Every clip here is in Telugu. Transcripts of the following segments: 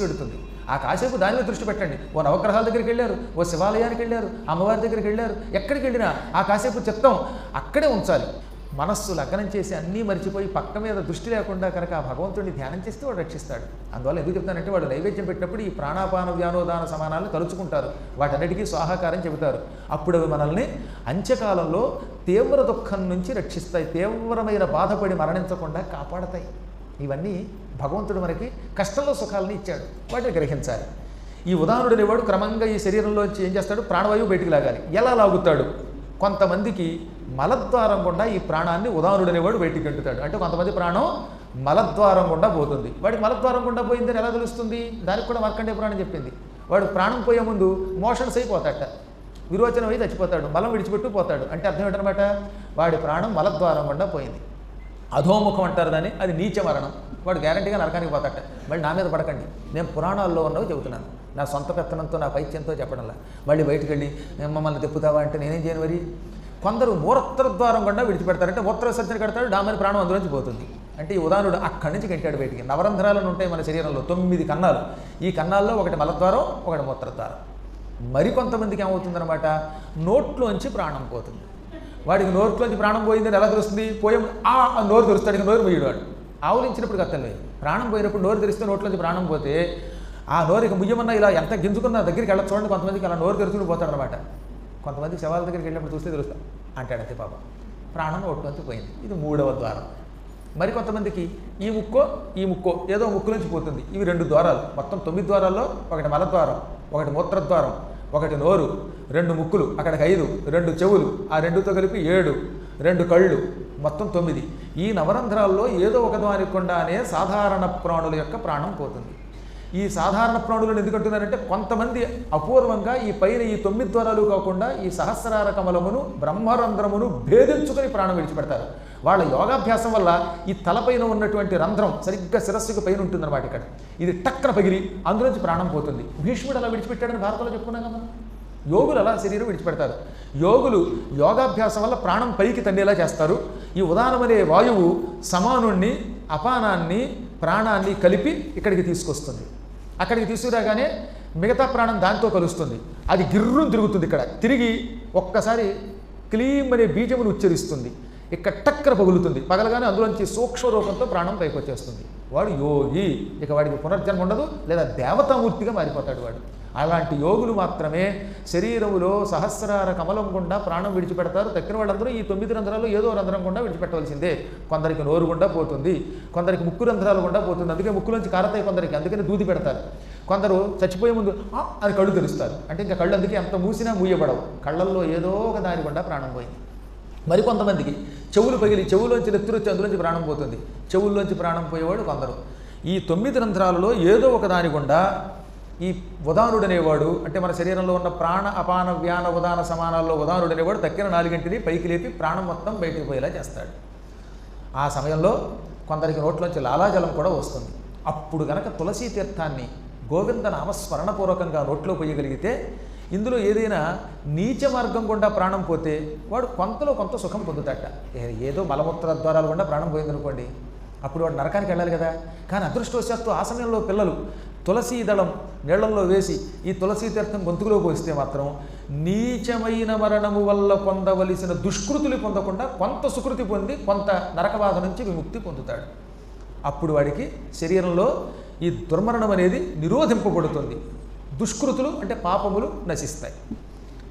పెడుతుంది. ఆ కాసేపు దాని మీద దృష్టి పెట్టండి. ఓ నవగ్రహాల దగ్గరికి వెళ్ళారు, ఓ శివాలయానికి వెళ్ళారు, అమ్మవారి దగ్గరికి వెళ్ళారు, ఎక్కడికి వెళ్ళినా ఆ కాసేపు చిత్తం అక్కడే ఉంచాలి. మనస్సు లగ్నం చేసి అన్నీ మర్చిపోయి పక్క మీద దృష్టి లేకుండా కనుక ఆ భగవంతుడిని ధ్యానం చేస్తే వాడు రక్షిస్తాడు. అందువల్ల ఎందుకు చెప్తానంటే వాడు నైవేద్యం పెట్టినప్పుడు ఈ ప్రాణాపాన వ్యానోదాన సమానాలను తలుచుకుంటారు, వాటన్నిటికీ స్వాహాకారం చెబుతారు. అప్పుడు అవి మనల్ని అంత్యకాలంలో తీవ్ర దుఃఖం నుంచి రక్షిస్తాయి, తీవ్రమైన బాధపడి మరణించకుండా కాపాడతాయి. ఇవన్నీ భగవంతుడు మనకి కష్టంలో సుఖాలని ఇచ్చాడు, వాటిని గ్రహించాలి. ఈ ఉదాహరణుడనేవాడు క్రమంగా ఈ శరీరంలోంచి ఏం చేస్తాడు, ప్రాణవాయువు బయటికి లాగాలి. ఎలా లాగుతాడు? కొంతమందికి మలద్వారం గుండా ఈ ప్రాణాన్ని ఉదాహరణుడనేవాడు బయటికి గంటుతాడు. అంటే కొంతమంది ప్రాణం మలద్వారం గుండా పోతుంది. వాడికి మలద్వారం గుండా పోయిందని ఎలా తెలుస్తుంది? దానికి కూడా మార్కండేయ పురాణం చెప్పింది. వాడు ప్రాణం పోయే ముందు మోషన్స్ అయిపోతాడట, విరోచనం అయి చచ్చిపోతాడు, మలం విడిచిపెట్టు పోతాడు. అంటే అర్థం ఏంటనమాట, వాడి ప్రాణం మలద్వారం గుండా పోయింది. అధోముఖం అంటారు దాన్ని, అది నీచ మరణం. వాడు గ్యారంటీగా నరకానికి పోతాట. మళ్ళీ నా మీద పడకండి, నేను పురాణాల్లో ఉన్నవి చెబుతున్నాను, నా సొంత పెత్తనంతో నా పైత్యంతో చెప్పడంలా. మళ్ళీ బయటకు వెళ్ళి మమ్మల్ని తెప్పుతావా అంటే నేనేం చేయను. మరి కొందరు మూత్ర ద్వారం గుండా విడిచిపెడతారంటే మూత్ర విసర్జన కడతాడు, డామని ప్రాణం అందులోంచి పోతుంది. అంటే ఈ ఉదాహరణుడు అక్కడి నుంచి గంటాడు బయటికి. నవరంధ్రాలను ఉంటాయి మన శరీరంలో, 9 కన్నాలు. ఈ కన్నాల్లో ఒకటి మలద్వారం, ఒకటి మూత్రద్వారం. మరికొంతమందికి ఏమవుతుందన్నమాట, నోట్లోంచి ప్రాణం పోతుంది. వాడికి నోట్లోంచి ప్రాణం పోయిందని ఎలా తెలుస్తుంది? పోయే నోరు తెరుస్తాడు, ఇక నోరు ముయ్యడు. వాడు ఆవులించినప్పుడు కత్తలేదు, ప్రాణం పోయినప్పుడు నోరు తెరిస్తే నోట్లోంచి ప్రాణం పోతే ఆ నోరు ఇక ముయ్యమన్నా ఇలా ఎంత గింజుకున్నా దగ్గరికి వెళ్ళ చూడండి. కొంతమందికి అలా నోరు తెరుచుకుని పోతాడనమాట. కొంతమంది శవాల దగ్గరికి వెళ్ళినప్పుడు చూస్తే తెలుస్తాం అంటాడు, అంతే పాపం ప్రాణం నోట్లోంచి పోయింది. ఇది 3వ ద్వారం. మరి కొంతమందికి ఈ ముక్కో ఏదో ముక్కు నుంచి పోతుంది. ఇవి 2 ద్వారాలు. మొత్తం 9 ద్వారాల్లో ఒకటి మలద్వారం, ఒకటి మూత్రద్వారం, ఒకటి నోరు, 2 ముక్కులు, అక్కడికి 5, 2 చెవులు, ఆ 2తో కలిపి 7, 2 కళ్ళు, మొత్తం 9. ఈ నవరంధ్రాల్లో ఏదో ఒక దానికి కొండానే సాధారణ ప్రాణుల యొక్క ప్రాణం పోతుంది. ఈ సాధారణ ప్రాణులను ఎందుకంటున్నారంటే కొంతమంది అపూర్వంగా ఈ పైన ఈ 9 ద్వారాలు కాకుండా ఈ సహస్రార కమలమును బ్రహ్మరంధ్రమును భేదించుకొని ప్రాణం విడిచిపెడతారు. వాళ్ళ యోగాభ్యాసం వల్ల ఈ తలపైన ఉన్నటువంటి రంధ్రం సరిగ్గా శిరస్సుకు పైన ఉంటుందన్నమాట. ఇక్కడ ఇది టక్కన పగిలి అందులోంచి ప్రాణం పోతుంది. భీష్ముడు అలా విడిచిపెట్టాడని భారతంలో చెప్పుకున్నాం కదా. యోగులు అలా శరీరం విడిచిపెడతారు. యోగులు యోగాభ్యాసం వల్ల ప్రాణం పైకి తండేలా చేస్తారు. ఈ ఉదానమనే వాయువు సమానుణ్ణి, అపానాన్ని, ప్రాణాన్ని కలిపి ఇక్కడికి తీసుకొస్తుంది. అక్కడికి తీసుకురాగానే మిగతా ప్రాణం దాంతో కలుస్తుంది. అది గిర్రును తిరుగుతుంది. ఇక్కడ తిరిగి ఒక్కసారి క్లీం అనే బీజమును ఉచ్చరిస్తుంది. ఇక్కడ టక్కన పగులుతుంది. పగలగానే అందులోంచి సూక్ష్మ రూపంతో ప్రాణం పైకి వచ్చేస్తుంది. వాడు యోగి. ఇక వాడికి పునర్జన్మ ఉండదు, లేదా దేవతామూర్తిగా మారిపోతాడు వాడు. అలాంటి యోగులు మాత్రమే శరీరములో సహస్రార కమలం గుండా ప్రాణం విడిచిపెడతారు. తక్కిన వాళ్ళందరూ ఈ 9 రంధ్రాల్లో ఏదో రంధ్రం గుండా విడిచిపెట్టవలసిందే. కొందరికి నోరు గుండా పోతుంది, కొందరికి ముక్కు రంధ్రాలు గుండా పోతుంది. అందుకే ముక్కులోంచి కారతాయి కొందరికి, అందుకని దూది పెడతారు. కొందరు చచ్చిపోయే ముందు అని కళ్ళు తెరుస్తారు. అంటే ఇంకా కళ్ళు అందుకే ఎంత మూసినా మూయబడవు. కళ్ళల్లో ఏదో ఒక దాని గుండా ప్రాణం పోయింది. మరికొంతమందికి చెవులు పగిలి చెవులోంచి నెత్తురు వచ్చి అందులోంచి ప్రాణం పోతుంది. చెవుల్లోంచి ప్రాణం పోయేవాడు కొందరు. ఈ 9 రంధ్రాలలో ఏదో ఒక దాని గుండా ఈ ఉదానుడు అనేవాడు, అంటే మన శరీరంలో ఉన్న ప్రాణ అపాన వ్యాన ఉదాన సమానాల్లో ఉదానుడు అనేవాడు తక్కిన 4గింటిని పైకి లేపి ప్రాణం మొత్తం బయటికి పోయేలా చేస్తాడు. ఆ సమయంలో కొందరికి నోట్లోంచి లాలాజలం కూడా వస్తుంది. అప్పుడు గనక తులసీ తీర్థాన్ని గోవింద నామస్మరణపూర్వకంగా నోట్లో పోయగలిగితే, ఇందులో ఏదైనా నీచ మార్గం గుండా ప్రాణం పోతే వాడు కొంతలో కొంత సుఖం పొందుతాట. ఏదో మలమూత్ర ద్వారాల గుండా ప్రాణం పోయిందనుకోండి, అప్పుడు వాడు నరకానికి వెళ్ళాలి కదా. కానీ అదృష్టవశాత్తు ఆ సమయంలో పిల్లలు తులసీ దళం నీళ్లలో వేసి ఈ తులసీ తీర్థం గొంతుకులో పోస్తే మాత్రం నీచమైన మరణము వల్ల పొందవలసిన దుష్కృతులు పొందకుండా కొంత సుకృతి పొంది కొంత నరకబాధ నుంచి విముక్తి పొందుతాడు. అప్పుడు వాడికి శరీరంలో ఈ దుర్మరణం అనేది నిరోధింపబడుతుంది. దుష్కృతులు అంటే పాపములు నశిస్తాయి.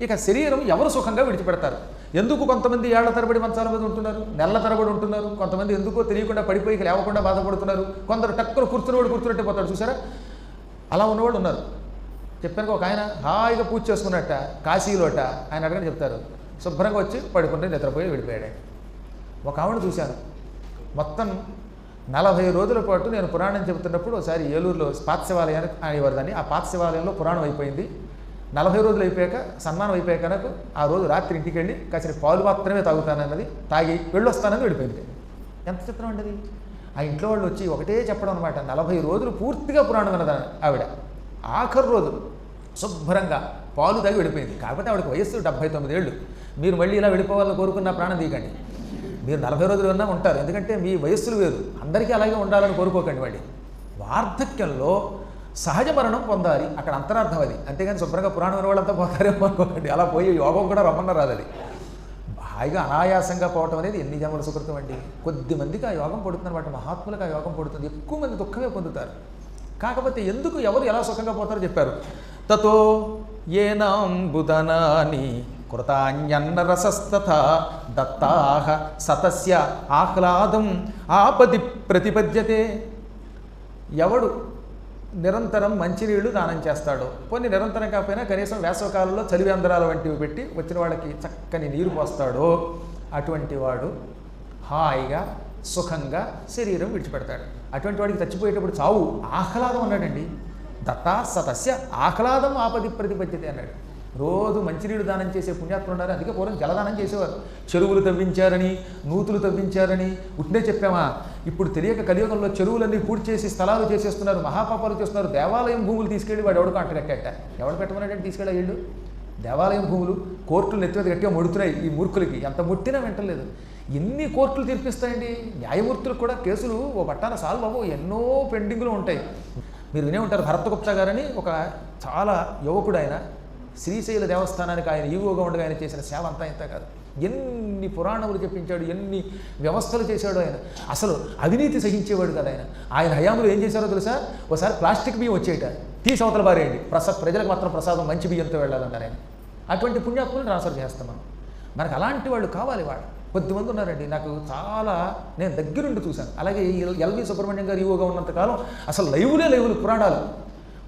ఇక శరీరం ఎవరు సుఖంగా విడిచిపెడతారు? ఎందుకు కొంతమంది ఏళ్ల తరబడి మంచాల మీద ఉంటున్నారు, నెలల తరబడి ఉంటున్నారు. కొంతమంది ఎందుకో తెలియకుండా పడిపోయి లేవకుండా బాధపడుతున్నారు. కొందరు టక్కున కూర్చున్నట్టే పోతాడు, చూసారా? అలా ఉన్నవాళ్ళు ఉన్నారు. చెప్పాను ఒక ఆయన హాయిగా పూజ చేసుకున్నట్ట కాశీలోట, ఆయన అడగని చెప్తారు, శుభ్రంగా వచ్చి పడుకుంటే నిద్రపోయి విడిపోయాడు. ఒక ఆవిడ చూశాను, మొత్తం 40 రోజుల పాటు నేను పురాణం చెబుతున్నప్పుడు ఒకసారి ఏలూరులో పాతశివాలయానికి అనేవారు దాన్ని. ఆ పాతశివాలయంలో పురాణం అయిపోయింది. 40 రోజులు అయిపోయాక సన్మానం అయిపోయాక నాకు ఆ రోజు రాత్రి ఇంటికి వెళ్ళి కాసిన పాలు మాత్రమే తాగుతానన్నది, తాగి వెళ్ళొస్తానని వెళ్ళిపోయింది. ఎంత చిత్రం అండి అది. ఆ ఇంట్లో వాళ్ళు వచ్చి ఒకటే చెప్పడం అనమాట. 40 రోజులు పూర్తిగా పురాణం విన్నదాన్ని ఆవిడ. ఆఖరు రోజు శుభ్రంగా పాలు తాగి వెళ్ళిపోయింది. కాకపోతే ఆవిడకి వయస్సు 79 ఏళ్ళు. మీరు మళ్ళీ ఇలా వెళ్ళిపోవాలని కోరుకున్న ప్రాణం తీయకండి. మీరు 40 రోజులు ఉన్నా ఉంటారు, ఎందుకంటే మీ వయస్సులు వేరు. అందరికీ అలాగే ఉండాలని కోరుకోకండి. వాడి వార్ధక్యంలో సహజ మరణం పొందాలి. అక్కడ అంతరార్థం అది. అంతేగాని శుభ్రంగా పురాణం వాళ్ళంతా పోతారేమో అనుకోండి. అలా పోయి యోగం కూడా రమ్మన్న రాదు అది. హాయిగా అనాయాసంగా పోవటం అనేది ఎన్ని జన్మల సుకృతం అండి. కొద్ది మందికి ఆ యోగం పడుతుంది అనమాట. మహాత్ములకు ఆ యోగం పడుతుంది. ఎక్కువ మంది దుఃఖమే పొందుతారు. కాకపోతే ఎందుకు ఎవరు ఎలా సుఖంగా పోతారో చెప్పారు. తతో ఏనాం బుధనాని కృతాన్యన్నరసస్తథా దత్తాహ సతస్య ఆహ్లాదం ఆపది ప్రతిపద్యతే. ఎవడు నిరంతరం మంచినీళ్లు దానం చేస్తాడు, కొన్ని నిరంతరం కాకపోయినా కనీసం వేసవకాలంలో చలివేంద్రాల వంటివి పెట్టి వచ్చిన వాళ్ళకి చక్కని నీరు పోస్తాడో అటువంటి వాడు హాయిగా సుఖంగా శరీరం విడిచిపెడతాడు. అటువంటి వాడికి చచ్చిపోయేటప్పుడు చావు ఆహ్లాదం అన్నాడండి. దత్తా సతస్య ఆహ్లాదం ఆపది ప్రతిపద్యతే అన్నాడు. రోజు మంచినీళ్ళు దానం చేసే పుణ్యాత్ములు ఉన్నారు. అందుకే పూర్వం జలదానం చేసేవారు. చెరువులు తవ్వించారని, నూతులు తవ్వించారని ఉట్నే చెప్పామా? ఇప్పుడు తెలియక కలియుగంలో చెరువులన్నీ పూర్తి చేసి స్థలాలు చేసేస్తున్నారు, మహాపాపాలు చేస్తున్నారు. దేవాలయం భూములు తీసుకెళ్ళి వాడు ఎవడు కంట కట్టాట. ఎవడు పెట్టమన్నాడంటే తీసుకెళ్ళా వీళ్ళు. దేవాలయం భూములు కోర్టులు నెత్తి మీద గట్టిగా ముడుతున్నాయి ఈ మూర్ఖులకి. ఎంత ముట్టినా వెంటలేదు. ఎన్ని కోర్టులు తీర్పిస్తాయండి. న్యాయమూర్తులకు కూడా కేసులు ఓ పట్టాన సాల్వ్ అవ్వవు, ఎన్నో పెండింగ్లు ఉంటాయి. మీరు వినే ఉంటారు, భరతగుప్తా గారని ఒక చాలా యువకుడు ఆయన. శ్రీశైల దేవస్థానానికి ఆయన ఈవోగా ఉండగా ఆయన చేసిన సేవ అంతా ఇంత కాదు. ఎన్ని పురాణములు చెప్పించాడు, ఎన్ని వ్యవస్థలు చేశాడు ఆయన. అసలు అవినీతి సహించేవాడు కదా ఆయన. ఆయన హయాంలో ఏం చేశారో తెలుసా? ఒకసారి ప్లాస్టిక్ బియ్యం వచ్చేయట, తీసి అవతల బారేయండి, ప్రజలకు మాత్రం ప్రసాదం మంచి బియ్యంతో వెళ్ళాలన్నారు ఆయన. అటువంటి పుణ్యాత్ములను ట్రాన్స్ఫర్ చేస్తాం మనం. మనకు అలాంటి వాళ్ళు కావాలి. వాళ్ళు కొద్దిమంది ఉన్నారండి. నాకు చాలా, నేను దగ్గరుండి చూశాను. అలాగే ఎల్వి సుబ్రహ్మణ్యం గారు ఈవోగా ఉన్నంతకాలం అసలు లైవులు పురాణాలు.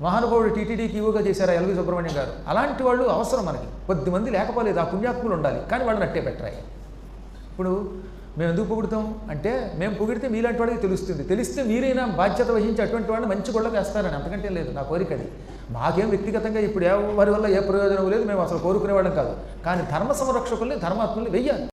మహానుభావుడు టీటీడీకి ఈవోగా చేశారు ఎల్వి సుబ్రహ్మణ్యం గారు. అలాంటి వాళ్ళు అవసరం మనకి. కొద్దిమంది లేకపోలేదు, ఆ పుణ్యాత్ములు ఉండాలి. కానీ వాళ్ళని అట్టే పెట్టరాయి. ఇప్పుడు మేము ఎందుకు పొగుడుతాం అంటే, మేము పొగిడితే మీలాంటి వాడికి తెలుస్తుంది. తెలిస్తే మీరైనా బాధ్యత వహించి అటువంటి వాళ్ళని మంచి గొడవ వేస్తారని. అంతకంటే లేదు నా కోరిక అది. మాకేం వ్యక్తిగతంగా ఇప్పుడు వారి వల్ల ఏ ప్రయోజనం లేదు, మేము అసలు కోరుకునేవాళ్ళం కాదు. కానీ ధర్మ సంరక్షకుల్ని, ధర్మాత్ముల్ని వెయ్యాలి.